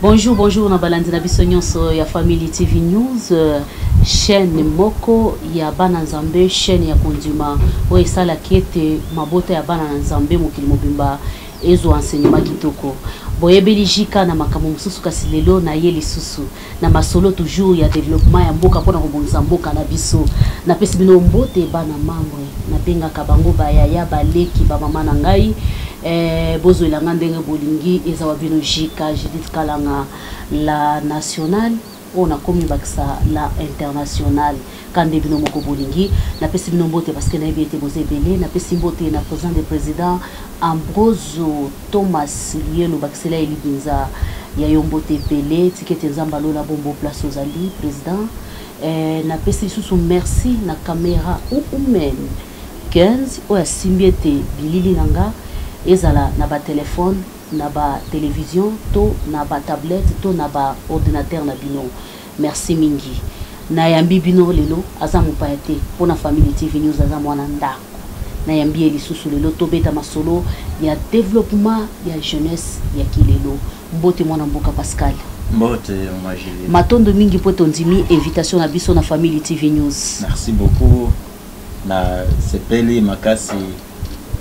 Bonjour, bonjour, na balandi na biso nyonso ya Family TV News, chaîne moko ya bana nzambe, chaîne ya kondima o esala kiete mabota ya bana nzambe mokili mobimba ezo enseignement kitoko. Boyebeli jika na makambo mususu kasi lelo na ye lisusu na masolo toujours ya développement ya mboka pona kobongisa mboka na biso na pesi bino mbote bana membre na benga kabango bayaya baleki ba mama na ngai bozo ilanga ndenge bolingi ezawa bino jika Judith Kalanga la nationale on a komi baksa la internationale kande bino moko bolingi na pesi bino mbote parce que na yebete bozebele na pesi mbote na président de président Ambrozo Thomas Lielo baksela elibinza ya yombote pele tikete nzamba lola bombo place aux ali président na pesi susu merci na caméra ou même 15 o ya simbiete bilili nanga ezala na ba téléphone na ba télévision to na ba tablette to na ba ordinateur na bino merci mingi na yambi bino lelo azamu paete pona Family TV News azamu ananda na yambi elisusu lelo to beta masolo ya développement ya jeunesse ya kilelo mbote mwana mboka Pascal mbote Majili matondo mingi poto ndimi invitation na biso na Family TV News. Merci beaucoup na sepeli makasi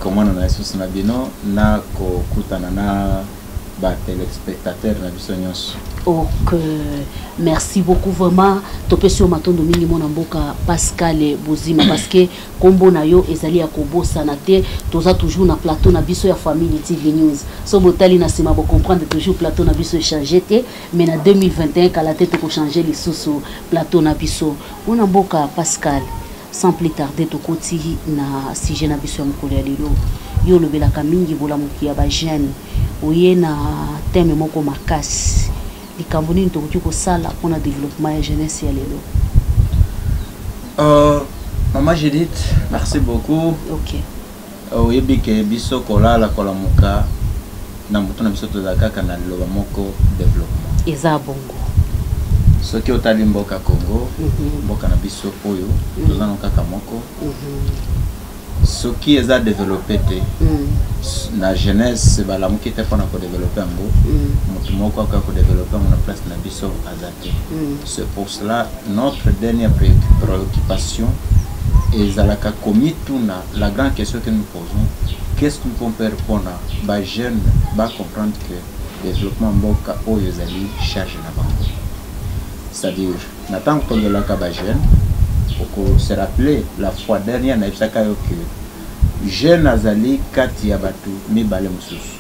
comment on a sous na bino na ko kutana na ba téléspectateurs na biso nyonso. Ok, merci beaucoup vraiment. Topé sur matondo mingi mona mboka Pascal Bozima parce que kombo na yo ezali ya kobosa na te toza toujours na plateau na biso ya Family TV News. So botali na sima bo comprendre toujours plateau na biso changer te mais na 2021 kala te ko changer les sous plateau na biso. Mona mboka Pascal sans plus tarder to koti na sujet na biso ya mokolo ya lelo. Yo lobelaka mingi bola mokia ba jeune oye na thème moko makasi likambo nini tokoki kosala mpona développement ya jeunesse ya lelo. Maman Judith, merci beaucoup. Ok. Oyebi ke biso kolala kolamuka na moto na biso tozalaka kaka na liloba moko développement. Eza bongo. Soki otali mboka Congo, mboka na biso oyo tozana kaka moko. Soki eza développé te na jeunesse balamuki te pona ko développer ngo moto moko aka ko développer na place na biso azate. C'est pour cela notre dernière préoccupation est zalaka komi tuna la grande question que nous posons, qu'est-ce que nous pouvons faire pour ba jeune ba comprendre que développement mboka oyo zali charge na bango. C'est-à-dire n'attend que de la ba jeune pour se rappeler la fois dernière na isaka yo que jeune azali kati ya batu mibale mususu.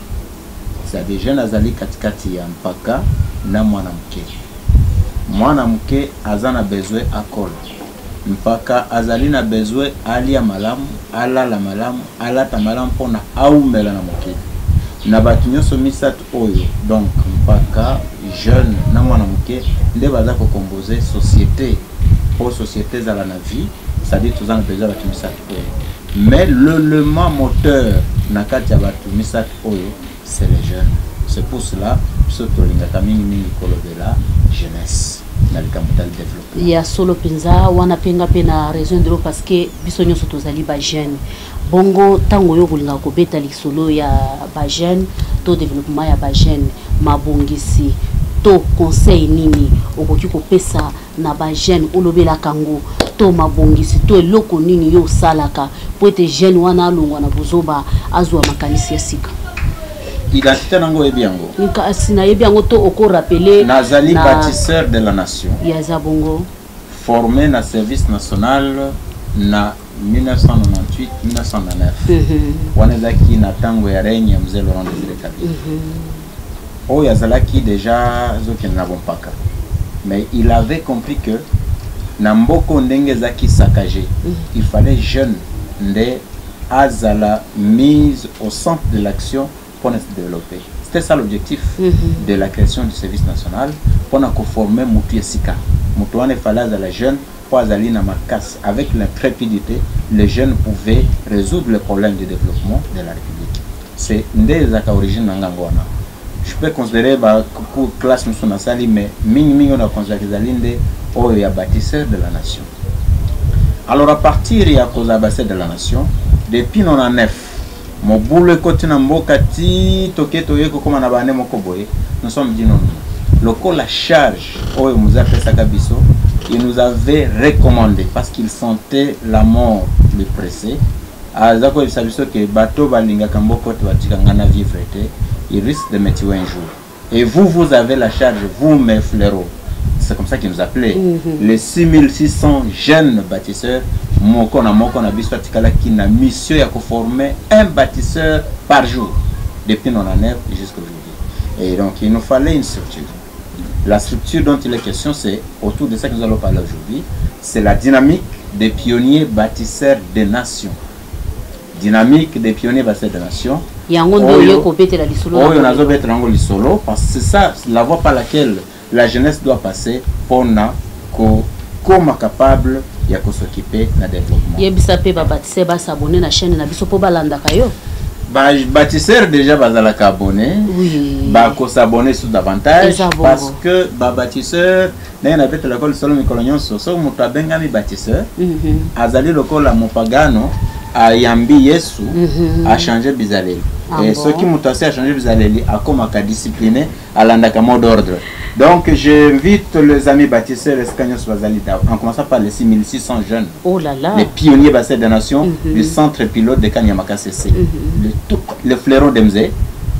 C'est-à-dire jeune azali kati ya mpaka na mwana mke. Mwana mke azana besoin akolo. Mpaka azali na besoin alia malamu, alala malamu, alata malamu pona aumela na mke. Na batu nyonso misatu oyo donc mpaka jeune na mwana mke nde baza ko composer société pour société za la vie, c'est-à-dire tous en besoin batu misatu oyo. Mais l'élément moteur na kati ya batu misatu oyo c'est les jeunes. C'est pour cela surtout lingaka mingi kolobela jeunesse na likambo tal développement. Ya solo penza wana penga pe na raison de parce que biso nyonso tozali ba jeune. Bongo tango yo kolinga ko beta lisolo ya ba jeune to développement ya ba jeune mabongisi to conseil nini okoki kopesa na ba jeune olobela kango to mabongisi to eloko nini yo salaka po ete jeune wana alongwa na bozoba azwa makanisi ya sika. Identité nango ebiango. Nika sina ebiango to oko rappeler nazali bâtisseur de la nation. Ya zabongo. Formé na service national na 1998-1999. Wanezaki na tango ya règne ya mzee Laurent Désiré Kabila. Oh yazalaki déjà zoki na bompaka. Mais il avait compris que na mboko ndenge zaki saccagé, il fallait jeune nde azala mise au centre de l'action pour se développer. C'était ça l'objectif de la création du service national pour former Moutou Sika. Moutou il fallait à la jeune pour azali na makas avec l'intrépidité, les jeunes pouvaient résoudre les problèmes de développement de la République. C'est nde zaka origine ngangwana. Je peux considérer que classe nous sommes sali mais mingi on a considéré zalinde oyo ya bâtisseur de la nation. Alors à partir ya cause bâtisseur de la nation depuis 99 mon boule côté na mboka ti toketo yeko comme na bane moko boye nous sommes dit non la charge, il nous avait recommandé, parce qu'il sentait la mort le presser, il risque de mettre un jour. Et vous avez la charge, vous mes fléaux. C'est comme ça qu'il nous appelait. Les 6600 jeunes bâtisseurs, moko na qui na mission à former un bâtisseur par jour, depuis 99 jusqu'à aujourd'hui. Et donc il nous fallait une structure. La structure dont il est question, c'est autour de ça que nous allons parler aujourd'hui. C'est la dynamique des pionniers bâtisseurs des nations. Dynamique des pionniers bâtisseurs des nations. Parce que c'est ça la voie par laquelle la jeunesse doit passer pour comme capable de s'occuper du développement. Bâtisseurs déjà bazalaka abonné, bako s'abonner sous davantage parce que bâtisseur n'a pas été l'école solo mikolonyon so muta bengami bâtisseur azali lokola mopagano ayambi Yesu a changé bizaleli et ce qui muta a changé bizaleli a comme à discipliné à l'andaka mot d'ordre. Donc j'invite les amis bâtisseurs Escagnos Bazalida, en commençant par les 6600 jeunes, les pionniers bâtisseurs des nations du centre pilote de Kanyamaka CC, le fleuron d'Emzé.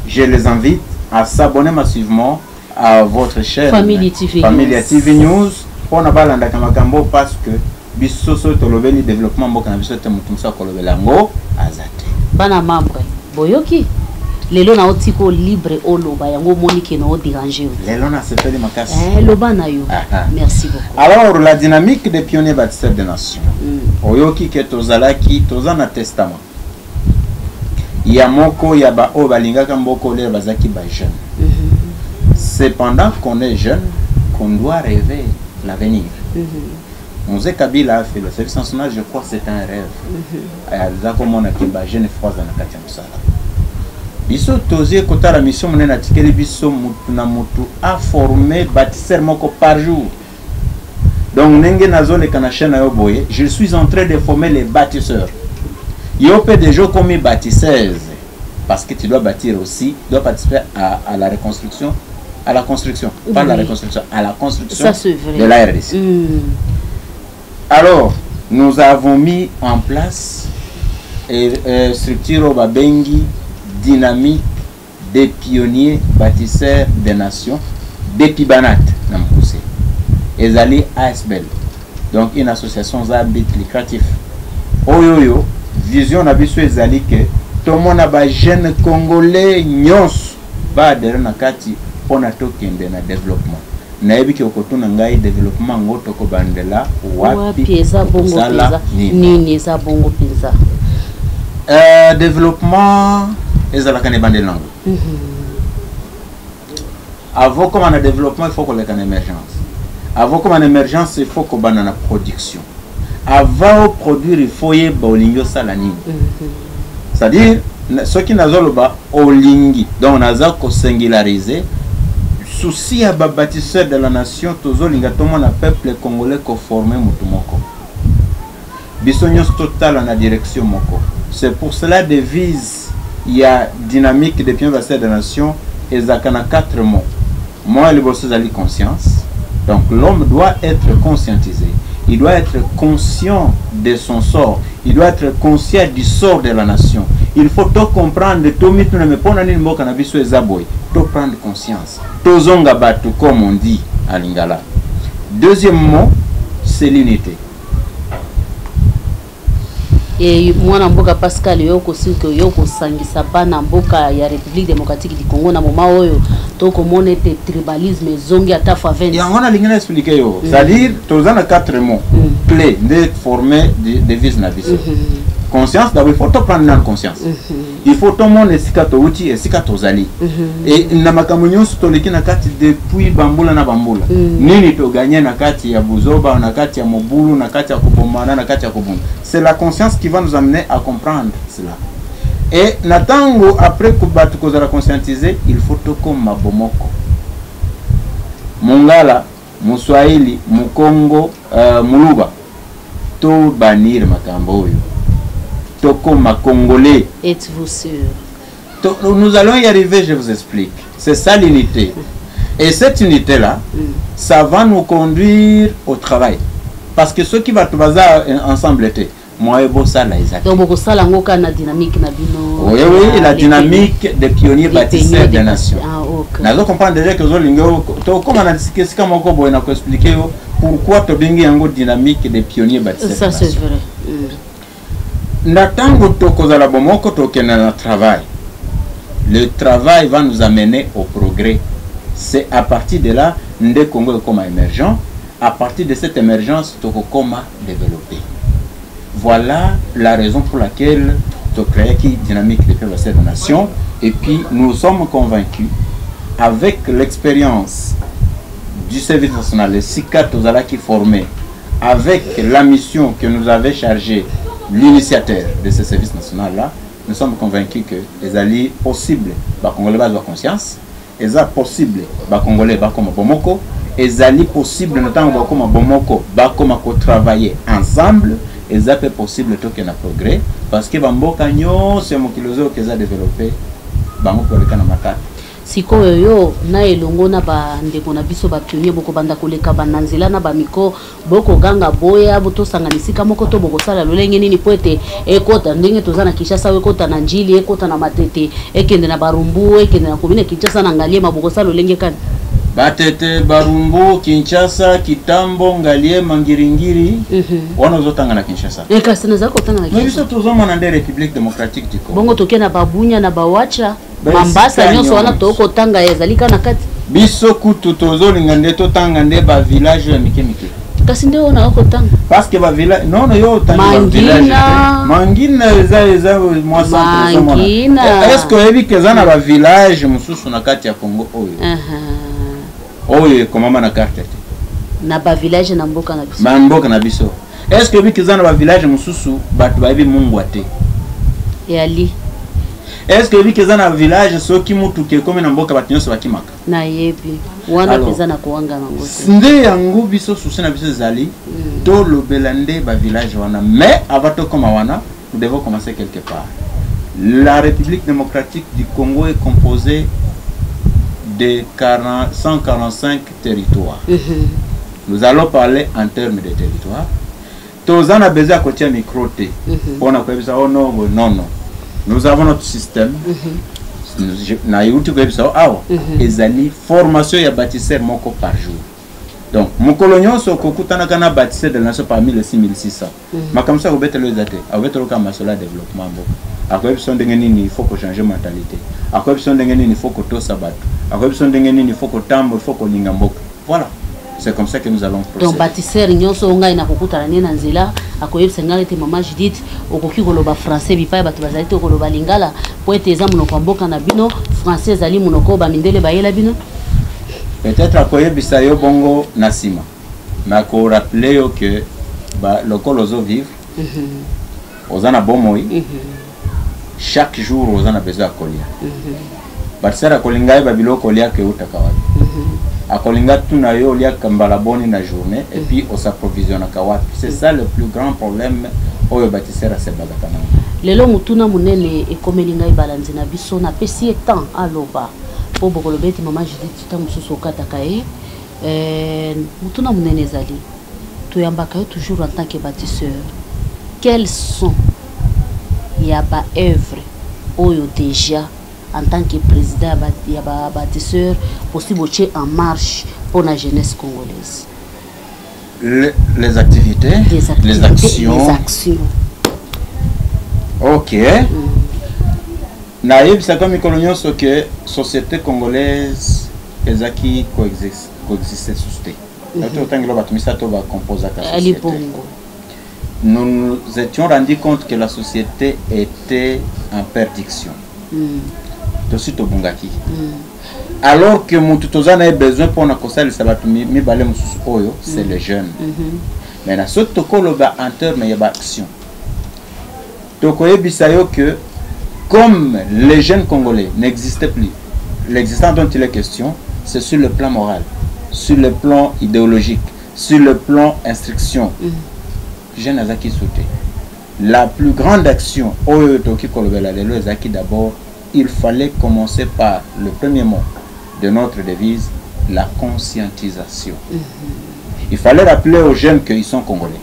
Je les invite à s'abonner massivement à votre chaîne Family TV News pour ne pas l'andaka makambo parce que bisoso tolobeli développement mboka biso te mutumsa kolobela ngo azate. Bana membre boyoki lelo na otiko libre oloba yango monike no déranger. Lelo na sepeli makasi. Loba na yo. Merci beaucoup. Alors la dynamique des pionniers bâtisseurs des nations. Oyoki ke tozalaki tozana testament. Ya moko ya ba o balingaka mboko le bazaki ba jeune. C'est pendant qu'on est jeune qu'on doit rêver l'avenir. Mzee Kabila a fait le service national, je crois que c'est un rêve. Comme on a qui ba jeune froise na kati musala. Biso tozie kota la mission monena tikeli biso mutu na mutu a formé bâtisseur moko par jour. Donc nenge nazole kana chaîne yo boye, je suis en train de former les bâtisseurs. Yo peut des gens comme bâtisseuses parce que tu dois bâtir aussi, tu dois participer à la reconstruction, à la construction, pas la reconstruction, à la construction de la RDC. Alors, nous avons mis en place une structure Babengi dynamique des pionniers bâtisseurs des nations depuis Banat Namkousé Ezali ASBEL, donc une association zabit lucratif oyoyo vision nabiso ezali que tout le monde a jeune congolais nyons ba adhérer na kati pona tokende na développement nayebi ke okotuna ngai développement ngoto ko bandela wapi eza bongo peza nini eza bongo peza développement ezalaka ne bandela nango. Avant comme on a développement il faut qu'on ait une émergence. Avant comme en émergence il faut qu'on ait une production. Avant de produire il faut y bolingo salani. C'est-à-dire ce qui n'a pas olingi donc on a ko singulariser souci à bâtisseur de la nation tozolinga tout mon peuple congolais ko former mutumoko. Bisognos total en la direction moko. C'est pour cela devise il y a dynamique des pionniers bâtisseurs de la nation et ça a 4 mots. Moi le boss a conscience. Donc l'homme doit être conscientisé. Il doit être conscient de son sort. Il doit être conscient du sort de la nation. Il faut tout comprendre. Tout prendre conscience. Tozonga batu comme on dit à Lingala. Deuxième mot, c'est l'unité. Et moi Mboka Pascal yoko siko yoko sangisa bana mboka ya République démocratique du Congo na moment oyo to komone te tribalisme zongi ata fa 20. Ya ngona lingana expliquer yo. C'est-à-dire tozana 4 mots clés de former devise na biso. Conscience d'abord il faut to prendre dans conscience. Il faut tout monde esikato uti esikato zali. Et na makamunyo stoleki na kati depuis bambula na bambula. Nini to gagner na kati ya buzoba na kati ya mobulu na kati ya kubomana na kati ya kubunda. C'est la conscience qui va nous amener à comprendre cela. Et natango après kubatu kozala conscientiser, il faut to comme mabomoko. Mongala, Muswahili, Mukongo, Muluba. To banir makambo yo. To comme congolais. Êtes-vous sûr? Nous allons y arriver, je vous explique. C'est ça l'unité. Et cette unité-là, ça va nous conduire au travail. Parce que ceux qui vont tout ensemble étaient, moi et Bossa, là, ils donc beaucoup ça, la dynamique na bino. Oui, oui, la dynamique des pionniers bâtisseurs des nations. Ah, ok. Nous comprenons déjà que comme on a dit que c'est comme on a expliqué pourquoi tu as une dynamique des pionniers bâtisseurs des nations. Ça c'est vrai. Le travail va nous amener au progrès. C'est à partir de là, le Congo est comme émergent. À partir de cette émergence, tu comment développer. Voilà la raison pour laquelle tu as créé qui dynamique des bâtisseurs des nations. Et puis nous sommes convaincus, avec l'expérience du service national, le SICA qui formé, avec la mission que nous avait chargée l'initiateur de ce service national-là, nous sommes convaincus que les alliés possibles, les Congolais ont conscience, les possibles, les Congolais comme Bomoko, les alliés possibles, notamment comme Bomoko, comme travailler ensemble, et ça peut possible tout qu'il y a progrès, parce que Bamboka c'est mon philosophe qui a développé, Bamboka le Kanamaka. Siko yo na elongo na ba ndeko na biso ba pionnier boko banda koleka bananzela na ba miko boko ganga boya boto sanganisika moko to boko sala lolenge nini poete ekota ndenge tozana Kinshasa ekota na njili ekota na matete ekende na barumbu ekende na komine Kinshasa na ngalie maboko sala lolenge kan batete barumbu Kinshasa kitambo ngalie mangiringiri wana zotanga na Kinshasa kasi na zako tanga na Kinshasa biso tozoma na République démocratique du Congo bongo tokena babunya na bawacha Mambasa nyonso wana toko tanga ezalika na kati biso kutu tozolinga nde totanga nde ba village ya mike kasi nde ona ko tanga parce que ba village non yo tanga ba village mangina eza moi centre mangina est-ce que ebi kezana ba village mususu na kati ya Congo oyo oyo komama na carte na ba village na mboka na biso mboka na biso est-ce que ebi kezana ba village mususu batu ba ebi mungu ate yali. Est-ce que vous avez un village qui est comme un boka batinyoso bakimaka? Na yebi. Wana peza na kuanga nango. Nde yango biso susi na biso zali to lobelande ba village wana mais avato comme wana nous devons commencer quelque part. La République démocratique du Congo est composée de 145 territoires. Nous allons parler en termes de territoires. Tozan a besoin à côté micro T. On a quoi ça non non. Nous avons notre système. Na YouTube ezali formation ya bâtisseur moko par jour. Donc mon colonio so kokutana kana bâtisseur de nation parmi les 6600. Ma comme ça obete le zate, obete le kama sola développement mbo. Akoye besoin de nini il faut que changer mentalité. Akoye besoin de nini il faut que to sabat. Akoye besoin de nini il faut que tambo, il faut que linga mboka. Voilà. C'est comme ça que nous allons procéder. Donc bâtisseur nyonso ngai na kokutana ne nzela akoyebisa ngai te maman Judith okoki koloba français bipai bato bazali te koloba lingala po ete eza monoko mboka na bino français ezali monoko ba mindele bayela bino peut-être akoyebisa yo bongo na sima mais ko rappeler yo que ba lokolo zo vivre ozana bomoi chaque jour ozana besoin kolia bâtisseur kolinga ba biloko lia ke utakawapi akolinga tuna yo lia kambala boni na journée et puis on s'approvisionne kawapi. C'est ça le plus grand problème oyo bâtisseur a sebagatana. Lelo mutuna munene ekomelinga ibalanzi na biso na pesi etan aloba po bokolobeti mama Judith ta mususu kataka mutuna munene zali toyambaka yo toujours en tant que bâtisseur. Quels sont ya ba œuvre oyo déjà en tant que président ya ba bâtisseur possible en marche pour la jeunesse congolaise. Les activités, les actions. Ok. Naïb, c'est comme coloniaux ce que société congolaise est qui coexiste sous nous nous étions rendus compte que la société était en perdition. Alors que Moutoutouzan a besoin pour nous conseiller c'est les jeunes. Maintenant, ce tokoloba en termes d'action. Tokoye bisayo que comme les jeunes congolais n'existaient plus, l'existence dont il est question, c'est sur le plan moral, sur le plan idéologique, sur le plan instruction. Jeunes azaki sauté. La plus grande action, d'abord, il fallait commencer par le premier mot de notre devise, la conscientisation. Il fallait rappeler aux jeunes qu'ils sont congolais.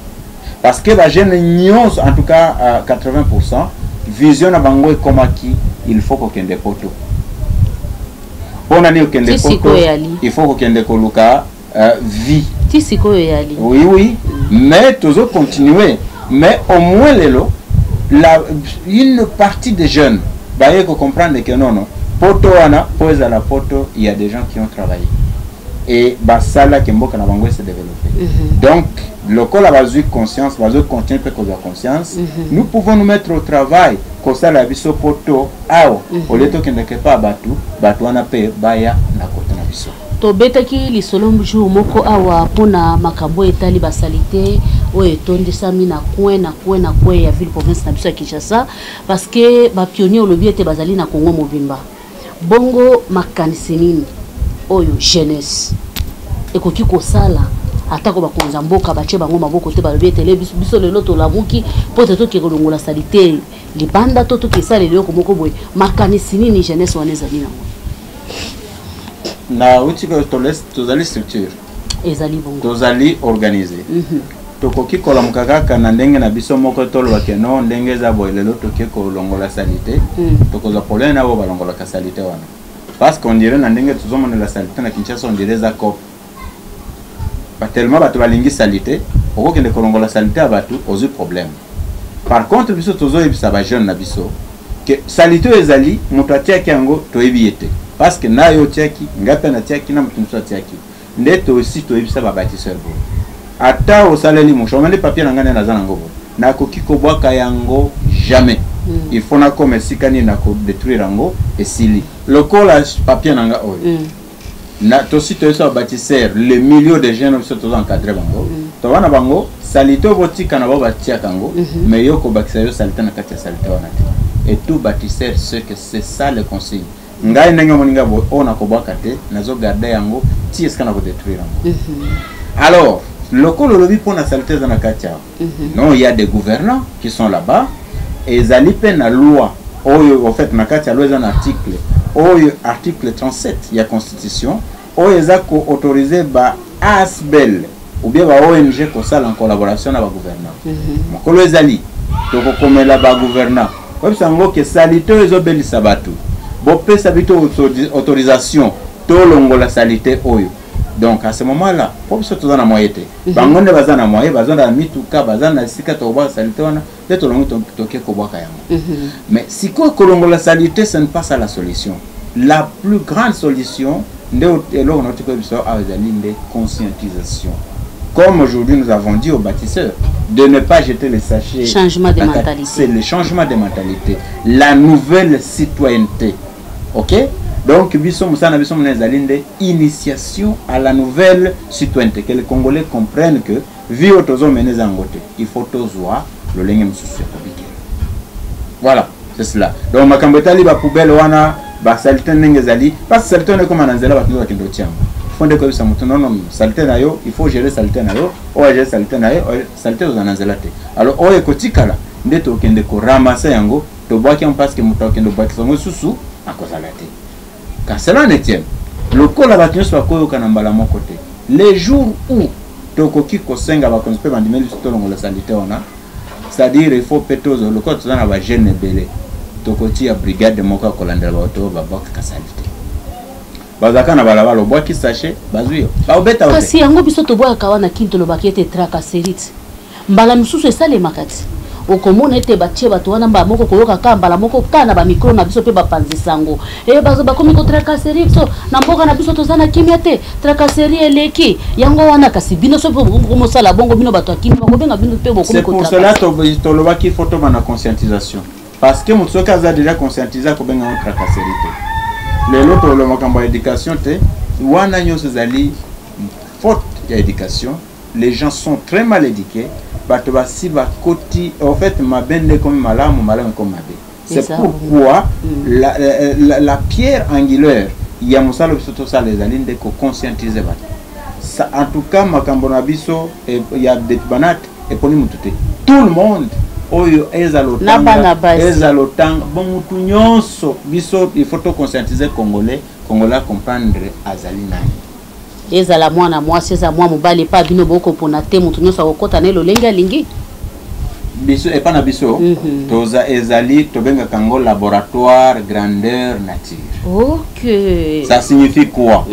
Parce que les jeunes, en tout cas à 80%, visionnent à Bango et Komaki, il faut qu'on ait des poteaux. Pour qu'il il faut qu'on ait des vie. Oui, oui. Mais toujours continuer. Mais au moins, une partie des jeunes, il faut comprendre que non, poto wana, pose à la poto, il y a des gens qui ont travaillé. Et Basala Kemboka na Bango s'est développé. Donc, le col a besoin de conscience, a besoin de continuer de conscience. Nous pouvons nous mettre au travail, comme ça la vie sur poto, au lieu de ne pas battu, batouana pe baya na côté na biso. To betaki li solom jour moko awa pona makambo etali basalite o etonde sami na coin ya ville province na biso ya Kinshasa parce que ba pionnier olobi ete bazali na Congo mobimba. Bongo makanisi nini oyo jeunesse ekoki kosala atako bakonza mboka bache bango maboko te balobi ete biso lelo to lamuki poto to kelongola salite libanda to kesala lelo ko moko boye makanisi nini jeunesse waneza nina na utiko tozali structure ezali bongo tozali organiser tokoki kolamuka kaka na ndenge na biso moko tolo bakeno ndenge za boyelelo toke kolongola salite tokoza problème na bo balongola ka salite wana parce qu'on dirait na ndenge tuzomona la salite na Kinshasa on dirait za cop pas tellement batu balingi salite oko kende kolongola salite abatu ozu problème. Par contre biso tozo ebisa ba jeune na biso que salite ezali mutu atiaki yango toyebiete parce que na yo tiaki ngape na tiaki na mutu tiaki ndeto aussi toyebisa ba bâtisseur bo ata osaleli mushomane papier na ngane na zanango bo na kokiko bwaka yango jamais. Il faut na comme sikani na ko détruire yango esili lokola papier nanga oyo na to si to so bâtisseur le milieu de jeunes so to encadrer bango to wana bango salite botika na ba batia kango mais yo ko bakisa yo salite na kati ya salite wana et tout bâtisseur ce que c'est ça le conseil ngai ndenge moninga bo ona ko bakate nazo garder yango ti eskana ko détruire yango. Alors lokolo lobi pona salite na kati ya non, il y a des gouvernants qui sont là-bas et zali pe na loi oyo en fait na kati ya loi un article oyo article 37 il y a constitution oyo ezako autorisé ba ASBEL ou bien ba ONG ko sala en collaboration na ba gouvernant mokolo ezali to ko komela ba gouvernant ko bisango ke salite ezobeli sabatu bo pesa bito autorisation to longola salite oyo. Donc à ce moment-là, pour ce que tu as moyé, bangonde bazana moyé, bazana mituka, bazana sika to ba salite wana, de to longo to ke ko bwaka yango. Mais si ko kolongola salite, ce n'est pas ça la solution. La plus grande solution de notre conscientisation. Comme aujourd'hui nous avons dit aux bâtisseurs de ne pas jeter les sachets. Changement de mentalité. C'est le changement de mentalité, la nouvelle citoyenneté. OK? Donc, initiation à la nouvelle citoyenneté, que les Congolais comprennent que, vu autozo mené zangote, il faut voir le lenge msusu. Voilà, c'est cela. Donc, ma kambetali ba poubelle wana, ba salite nengezali, parce que salite on est comme ananzela ba kindo kindo tiam. Fondé comme ça mutu non non, salite na yo, il faut gérer salite na yo, o gérer salite na yo, salite aux ananzela te. Alors, o ekotikala, ndeto kende ko ramasser yango, to boaki en parce que mutu kende boaki sango susu, akozalate. Car cela ne tient. Le col à la soit koyokanambala mon côté. Les jours où Tokoki Kosenga va construire un dimel sur la sanité, c'est-à-dire il faut péter le code dans la jeune belé. Tokoti a brigade de Moka Kolandela Auto, Babak Kasalite. Bazaka na balaba le bois qui sachet, bazuyo. Baobeta ote. Kasi yango biso to bois kawana kinto lo bakete traka serit. Mbala misusu esale makati. Okomona ete batie bato wana mba moko koyoka kambala moko kana ba micro na biso pe bapanzi sango bazo bakomi ko tracasserie so na mboka na biso tozana kimia te tracasserie eleki yango wana kasi bino so ko sala bongo bino bato akimi ko benga bino pe bokomi ko tracasserie. C'est pour cela to loba ki photo bana conscientisation parce que mutso kaza déjà conscientiser ko benga on tracasserie te le loto lo makambo éducation te wana nyoso zali faute d'éducation. Les gens sont très mal éduqués. En fait, ma bende comme malam comme ma bé. C'est pourquoi la pierre angulaire, il y a mon salon surtout ça les alines de conscientiser. En tout cas, ma cambonabiso, il y a des banates et pour nous tout le monde. Oyo ezalotan bon tunyonso biso il faut conscientiser congolais comprendre azalina ezala mwana mwasi eza mwa mobali pa bino boko pona te mutu nyonso akokota na elolenge alingi biso epa na biso toza ezali tobenga kango laboratoire grandeur nature. Ok. Ça signifie quoi?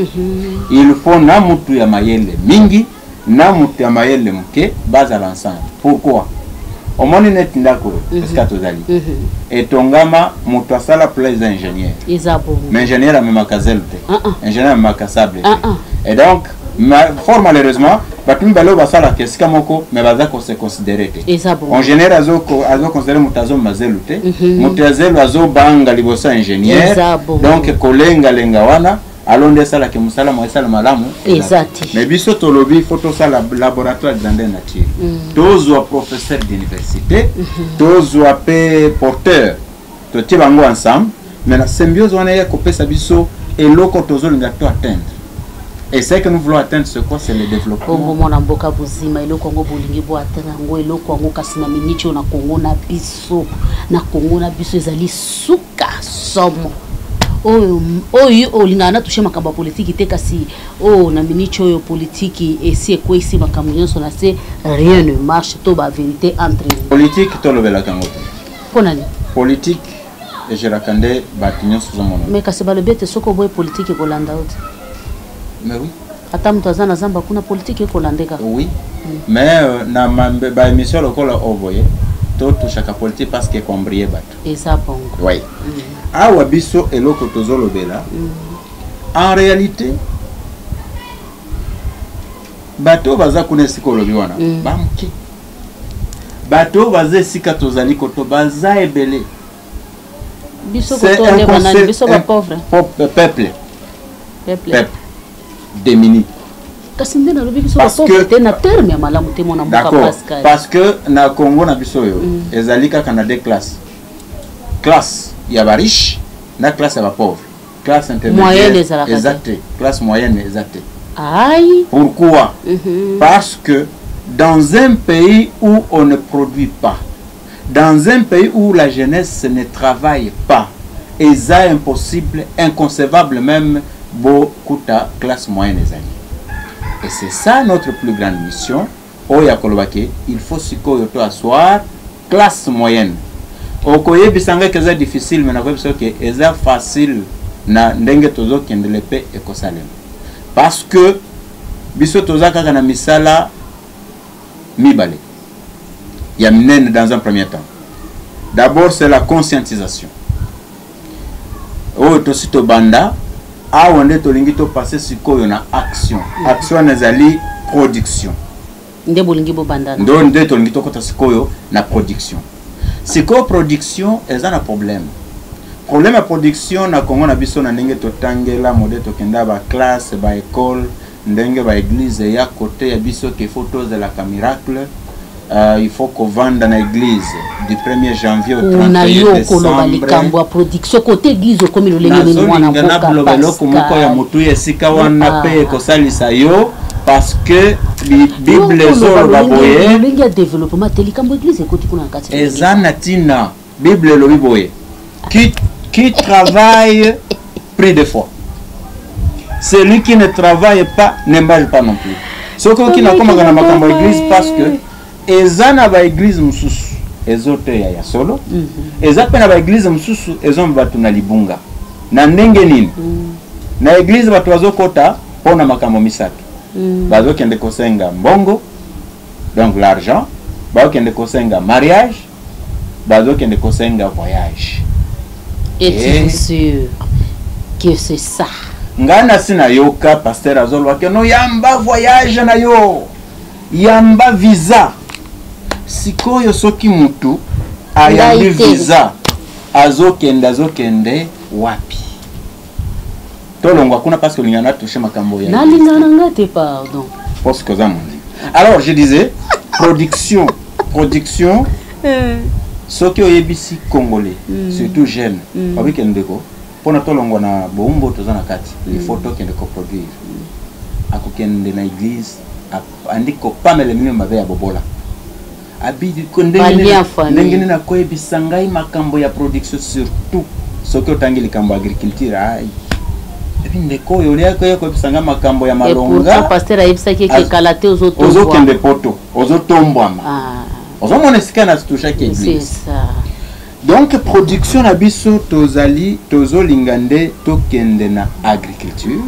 Il faut na mutu ya mayele mingi na mutu ya mayele muke bazala ensemble. Pourquoi? Omoni net ndako eska tozali etongama mutu asala place ingénieur ezabo mais ingénieur a même kazel te ingénieur a makasable et donc fort malheureusement batum balo basala kesika moko mais baza ko se considérer te ezabo ingénieur azo considérer mutu azo mazelu te mutu azelu azo banga libosa ingénieur donc kolenga lenga wana alonde sala ke musala mo sala malamu exact mais biso tolobi photo sala laboratoire grandeur nature tozo professeur d'université tozo pe porteur to tibango ensemble mais la symbiose wana ya kopesa biso eloko tozo linga to atteindre et c'est que nous voulons atteindre ce quoi c'est le développement Kongo mona mboka buzima eloko ngo bolingi bo atteindre ngo eloko ngo kasi na minicho na Kongo na biso ezali suka somo oyo olingana toucher makamba politique te kasi na minicho oyo politique esi ekwe isi makambo nyonso na se rien ne marche to ba vérité entre nous politique to lobela kango pona ni politique et je rakande batinyo so mono mais kasi ba lobete soko boy politique ko landa out mais oui ata mtu azana zamba kuna politique ko landeka oui mais na ba émission lokola ovoye to touchaka politique parce que combrier bato et ça bongo oui awa biso eloko tozolobela en réalité bato baza kuna sikolobi wana bamuki bato baza sika tozali koto baza ebele biso koto ne banani biso ba pauvre peuple démuni kasi ndena lobi biso ba pauvre te na terme ya malamu te mona mboka Pascal parce que na Congo na biso yo ezali kaka na deux classes classe ya ba riche na classe ya ba pauvre classe intermédiaire exacte classe moyenne exacte aïe pourquoi parce que dans un pays où on ne produit pas dans un pays où la jeunesse ne travaille pas et ça impossible inconcevable même beaucoup de classe moyenne ezali et c'est ça notre plus grande mission oya kolobake il faut sikoyo to asseoir classe moyenne okoye bisanga que c'est difficile mais na ko biso que c'est facile na ndenge tozo kendele pe ekosalem parce que biso toza kaka na misala mibale ya mnene dans un premier temps d'abord c'est la conscientisation o to sito banda awo nde tolingi to passer sikoyo na action action nazali production nde bolingi bo bandana ndo nde tolingi to kota sikoyo na production sikoyo production eza na problème ya production na Congo na biso na ndenge totangela mode tokenda ba classe ba école ndenge ba église ya côté ya biso ke photos de la miracle il faut qu'on vende dans l'église du 1er janvier au 31 décembre. Production côté église comme le lengi ni mwana moko ya mutu esika wana pe ko salisa yo parce que bible ezolo baboye lengi ya développement telikambo église côté kuna kati ezana tina bible lo biboye qui travaille prie de foi celui qui ne travaille pas ne mange pas non plus ce qui n'a comme na makambo église parce que ezana ba église mususu ezote ya solo ezapena ba église mususu ezomba batu na libunga na ndenge nini na église batu bazokota pona makambo misatu bazokende kosenga mbongo donc l'argent bazokende kosenga mariage bazokende kosenga voyage et sûr que c'est ça ngana sina yoka pasteur azolwa ke no yamba voyage na yo yamba visa sikoyo soki mutu ayambi visa azokende wapi tolongwa kuna parce que lingana toucher makambo ya na lingana ngate pardon parce que ça alors je disais production soki oyebisi congolais surtout jeune abikendeko pona tolongwa na bombo tozana kati il faut tokende ko produire akokende na église andiko pamele mimi mabe ya bobola abidi ndenge na koyebisa ngai makambo ya production surtout soki otangi likambo agriculture ai epi ndeko oyo oliaka yo koyebisanga makambo ya malonga pourtant pasteur ayebisaki ke kala te ozokende poto ozotombwama ozomona esika na tushaki église. C'est ça. Donc production na biso tozolinga nde tokende na agriculture,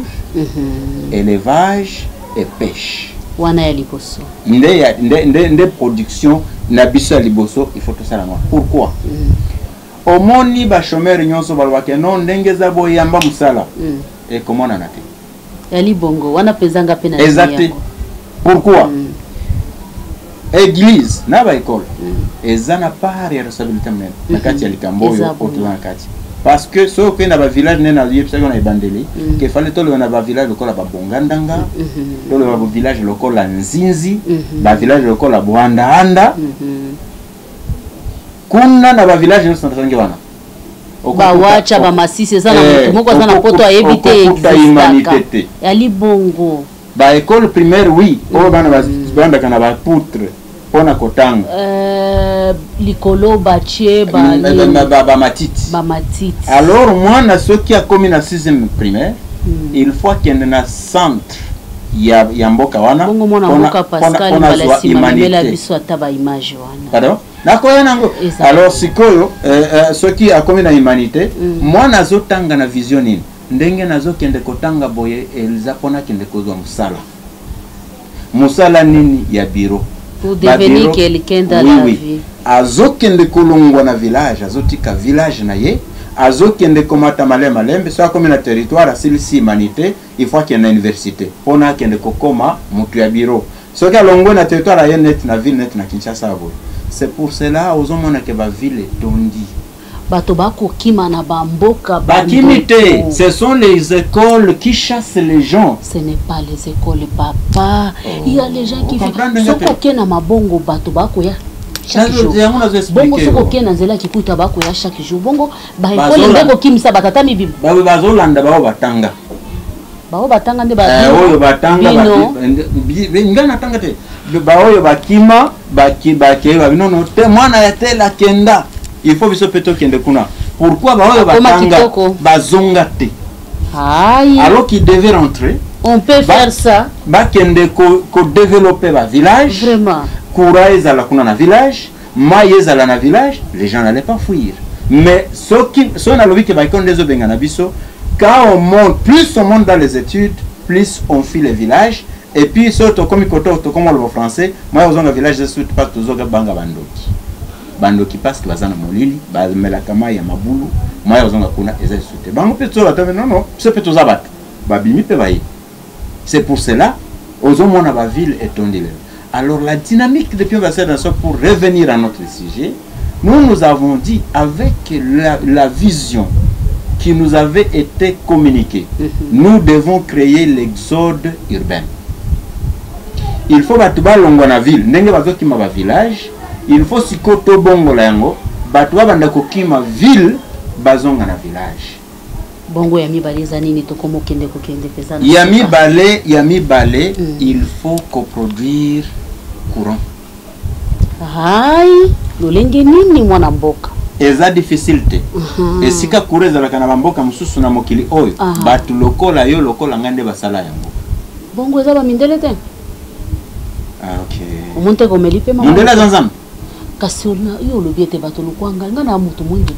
élevage et pêche. Wana ya liboso. Nde production na biso ya liboso il faut tout ça là. Pourquoi? Omoni ba chômeur nyonso balwake non ndenge za boyamba musala. Et comment on a été? Yali bongo wana pezanga pena. Exact. Pourquoi? Église na ba école. Ezana part ya responsabilité même. Na kati ya likamboyo oto na kati. Parce que ce que na ba village na yepsa na ibandeli que fallait to le na ba village lokola ba bongandanga, to le ba village lokola nzinzi, ba village lokola bwandanda. Kuna na ba village no santangi wana. Ba wacha ba masisi za na mutu moko za na poto a éviter existaka. Yali bongo. Ba école primaire oui, o bana banda kana ba poutre pona kotanga. Likolo batie ba matiti. Ba matiti. Alors moi na ceux qui a commis na 6e primaire, il faut qu'il y ait un centre ya mboka wana. Bongo mona mboka Pascal balasi mamela biso ataba image wana. Pardon? Nakoya nango. Alors sikoyo ceux qui a commis na humanité, moi nazo tanga na vision nini? Ndenge nazo kende kotanga boye Elza pona kende kozwa musala. Musala nini ya bureau. Pour devenir quelqu'un dans la vie. Azo kende kolongwa na village, azo tika village na ye, azo kende komata malembe, soit comme na territoire à celle-ci humanité, il faut qu'il y ait une université. Pona kende kokoma mutu ya bureau. So ka longo na territoire à net na ville net na Kinshasa abo. C'est pour cela ozomona ke ba ville tondi. Bato bako kima na bamboka bakimité, ce sont les écoles qui chassent les gens. Ce n'est pas les écoles papa. Il y a les gens qui soko kena mabongo bato bako ya chaque jour. Bongo soko kena nzela kikuta bako ya chaque jour. Bongo ba école ndeko kimisa batata mibibu. Ba bazolanda bao batanga. Bao batanga nde ba oyo batanga ngana tanga te. Ba oyo bakima baki ba binono te mwana ya tela kenda. Il faut que peto kende kuna. Pourquoi batanga bazonga te? Alors qu'il devait rentrer. On peut faire ça. Kende ko développer ba village. Vraiment. Koura ezala kuna na village, maye ezala na village, les gens n'allaient pas fuir. Mais ceux on a lobi que ba konde zo benga na biso, quand on monte, plus on monte dans les études, plus on fuit les villages. Et puis surtout comme ikoto to comme le français, moi ozonga village de suite pas to zoga banga bandoki. Bandoki parce que bazana molili bamelaka mai ya mabulu mai ozonga kuna eza sute bango peto batame non c'est peto zabat babimi pe baye. C'est pour cela ozomona ba ville étendue. Alors la dynamique depuis pour revenir à notre sujet, nous avons dit avec la vision qui nous avait été communiquée, nous devons créer l'exode urbain. Il faut batuba longo na ville ndenge bazoki ma village. Il faut si koto bongo la yango batwa banda kokima ville bazonga na village. Bongo ya mibale za nini to komo kende pesa na. Ya mibale il faut coproduire courant. Hai lolenge nini mwana mboka. Eza difficile te. Esika kureza la kana mboka mususu na mokili oyo batu lokola yo lokola ngande basala yango. Bongo eza ba mindele te. Okay. Omonte ko melipe mama. Mindele zanzam. Kasi yo lobiete bato lokwanga ngana mutu mwingi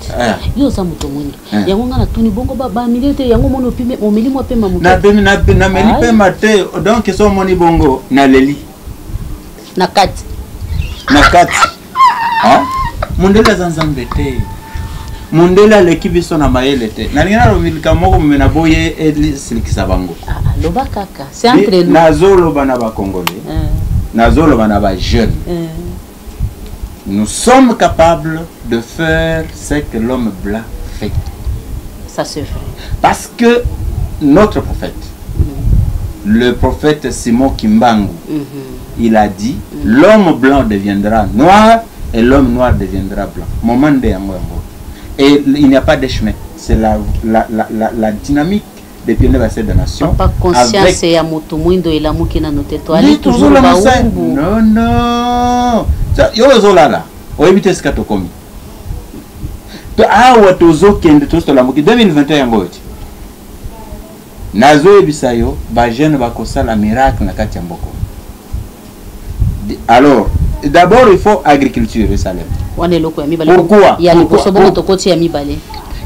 yo za mutu mwingi yango ngana tuni bongo ba milete yango mono pime o milimo pema mutu na melipe mate donc so moni bongo na leli na kati mundela zanzambe te mundela lekibiso na mayele te na lingana lo milika moko mena boye edli silikisa bango loba kaka c'est entre nous nazolo bana ba congolais nazolo bana ba jeunes. Nous sommes capables de faire ce que l'homme blanc fait. Ça c'est vrai. Parce que notre prophète, le prophète Simon Kimbangu, il a dit l'homme blanc deviendra noir et l'homme noir deviendra blanc. Moment de yango. Et il n'y a pas de chemin. C'est la dynamique des pionniers de la nation. Pas conscience ya moto mwindo ila mukina noteto. Ali toujours ba umbu. Non. Yo zolala oebite skato komi to awa tozo kende to stola muki 2021 yango oti nazo ebisayo ba jeune bakosala miracle na kati ya mboko. Alors d'abord il faut agriculture Salem. Wane loko ya mibale. Pourquoi? Ya liboso bongo tokoti ya mibale.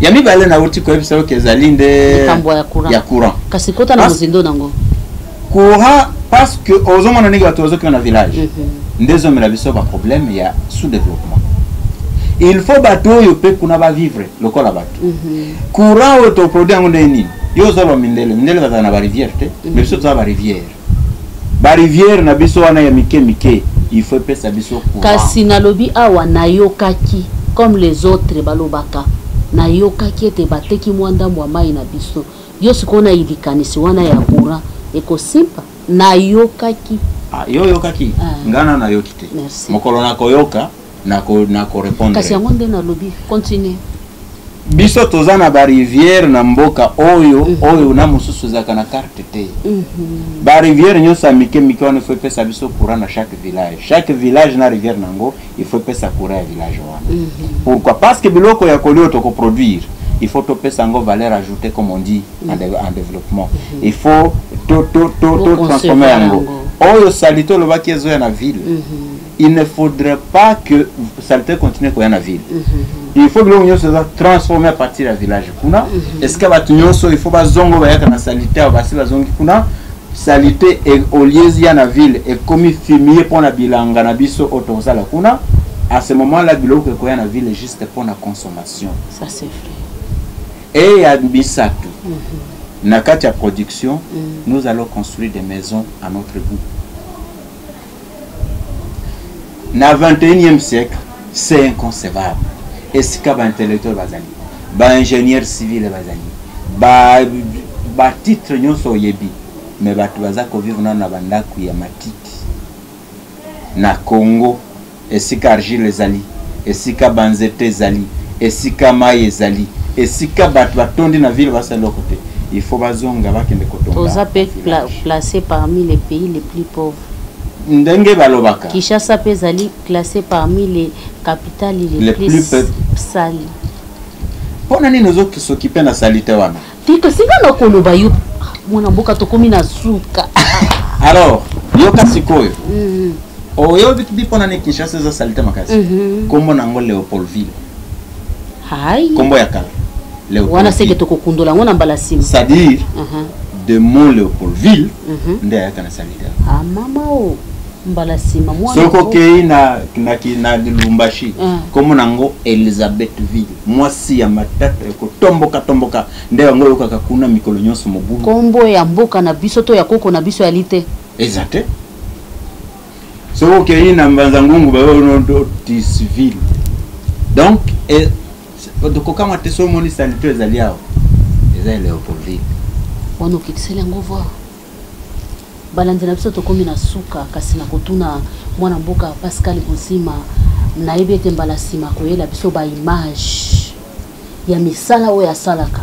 Ya mibale na uti ko ebisayo kezalinde ya courant. Kasi kota na muzindo nango. Courant parce que ozomona ningi bato ozoka na village. Ndezo mela biso ba problème ya sous-développement. Il faut bato yo pe kuna ba vivre lokola bato. Courant auto produit ngo ndeni. Yo zolo mindele baza na ba rivière te. Mais biso za ba rivière. Ba rivière na biso wana ya mike il faut pesa biso courant. Kasi na lobi awa na yokaki comme les autres balobaka. Na yokaki ete bateki mwanda mwa mai na biso. Yo sikona idikanisi wana ya courant eko simpa na yokaki. Yo yokaki ngana na yokite. Mokolo na koyoka na ko répondre. Kasi yango nde na lobi continue. Biso toza na ba rivière na mboka oyo na mususu zaka na carte te. Ba rivière nyosa mike wana faut pesa biso courant na chaque village. Chaque village na rivière nango il faut pesa courant ya village wana. Pourquoi? Parce que biloko ya kolio to ko produire il faut to pesa ngo valeur ajoutée comme on dit en développement. Il faut to transformer yango. Oyo salito lo baki ezo ya na ville. Il ne faudrait pas que salité continue koya na ville. Il faut que l'on se transformer à partir du village. Est-ce que il faut que zongo ba na salité ou basi bazongi kuna salité et au lieu ya na ville et comme fumier pour la bilanga na biso otozala kuna à ce moment là biloko koya na ville juste pour la consommation. Ça c'est vrai. Et à bisatu. Na kati ya production, nous allons construire des maisons à notre goût. Na 21e siècle, c'est inconcevable. Et si ka ba intellectuel bazali, ba ingénieur civil bazali, ba titre nyonso yebi, mais batu bazako vivre na bandako ya matiti. Na Congo, et si ka argile ezali, et si ka banzete ezali, et si ka mai ezali, et si ka batu batondi na ville basalo côté. Il faut bazonga bakende kotonga. Oza peut placé parmi les pays les plus pauvres. Ndenge balobaka. Kinshasa pezali classé parmi les capitales les plus sales. Pona nini ozo s'occuper na salite wana? Tiko singa na koloba yo mwana mboka tokomi na suka. Alors, yo kasikoyo. Oyo bikibi pona ne Kinshasa za salite makasi. Kombo nango Léopoldville. Hai. Kombo ya kala. Wana seke tokokundola ngona mbala simu. C'est-à-dire de Mont Léopoldville nde yaka na salite. Ah mama o mbala sima mwana. Soko kei na Lubumbashi. Kombo nango Elizabethville. Mwasi ya matata ko tomboka nde yango yoka kuna mikolo nyonso mobubu. Kombo ya mboka na biso to ya koko na biso ya lite. Exacte. Soko kei na Mbanzangungu ba no Tisville. Donc donc kama teso moni salite ezali awo. Eza Léopoldville. Wano kikisele ngova. Balandina biso tokomi na suka kasi na kotuna mwana mboka Pascal Bozima na ebete mbala sima koyela biso ba image ya misala oya salaka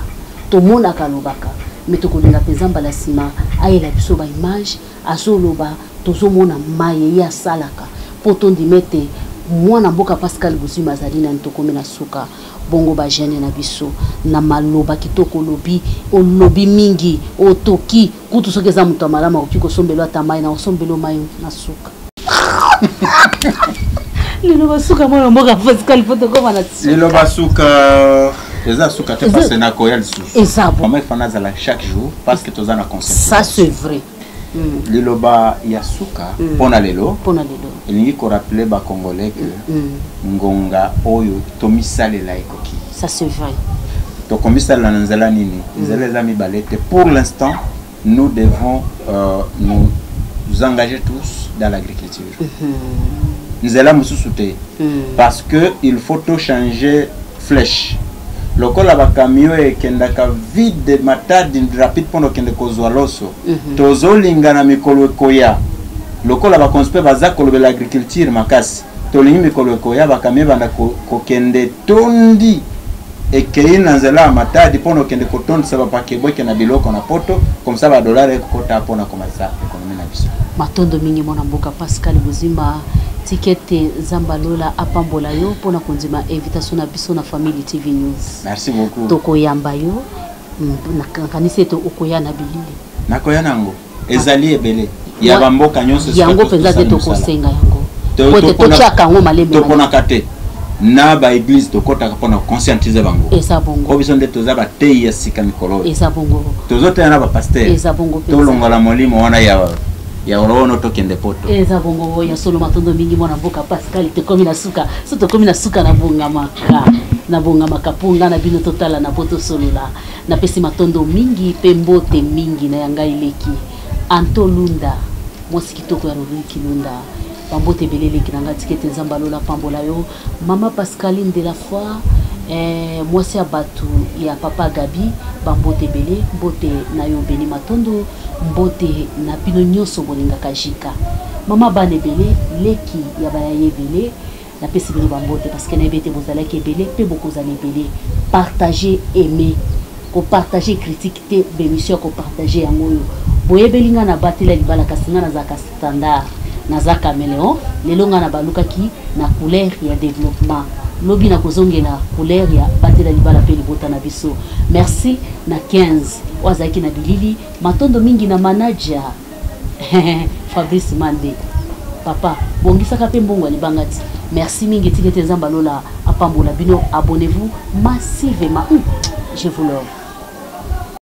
tomona kalobaka metokolinga peza mbala sima ayela biso ba image azoloba tozomona maye ya salaka poto ndimete mwana mboka Pascal Bozima zalina ntokomi na suka bongo ba jeune na biso na maloba kitoko lobi olobi mingi otoki kutu soke za mutu malama okiko sombelo atamai na osombelo mai na suka lelo basuka mwana mboka Pascal poto koma na suka lelo basuka eza suka te parce na koya lisusu ezabo mama fana za la chaque jour parce que toza na concentration ça c'est vrai. Liloba yasuka pona lelo elingi ko rappeler ba congolais que ngonga oyo tomisalela ekoki. Ça c'est vrai. To komisala nzela nini nzela za mibalete. Pour l'instant nous devons nous engager tous dans l'agriculture. Nzela mususu te parce que il faut tout changer flèche. Lokola ba camion e kendaka vide matadi rapide pondo kende kozwa loso tozolinga na mikolo koya lokola ba conspe baza kolobela agriculture makasi tolingi mikolo koya ba camion banda ko kende tondi e keina nzela matadi pondo kende kotondi saba pakeboke na biloko na poto comme ça ba dollar e kota pona komasa ekonomi na biso matondo mingi mona mboka Pascal Bozima tikete zambalola apambola yo pona konzima invitation na biso na Family TV News. Merci beaucoup. Toko yamba yo nakanisi ete okoya na bilili nakoya nango ezali ebele ya bamboka nyonso yango penza te tokosenga yango po ete totiaka yango malembe toponaka te na baeglise tokotaka mpona conscientiser bango eza bongo po biso nde toza bateyi ya sika mikolo oyo eza bongo tozoteya na bapaster eza bongo tolongola molimo wana ya olono tokende poto eza bongo ya solo matondo mingi mwana mboka Pascal tekomi na suka so tokomi na suka na bongamaka ponga na bino totala na poto solola na pesi matondo mingi pe mbote mingi na yanga ileki Anto Lunda mwasi kitoko ya Ruriki Lunda bambote belele kinanga tikete nzamba lola pambola yo mama Pascaline de la foi mwasi ya batu ya papa Gabi bambote bele mbote na yo beni matondo mbote na bino nyonso bolinga kajika mama bane bele leki ya bayaye bele na pesi bino bambote parce que na ebete bozalaki bele pe bokozali bele partager aimer ko partager critique te bémission ko partager yango yo boyebelinga na batela libala kasinga na zaka standard na za caméléon lelo nga na balukaki na couleur ya développement lobi na kozongela couleur ya batela libala pe libota na biso merci na 15 wazaki na bilili matondo mingi na manager Fabrice Mande papa bongisaka pe mbongo libangati merci mingi tikete nzamba lola apambola bino abonnez-vous massivement je vous l'offre.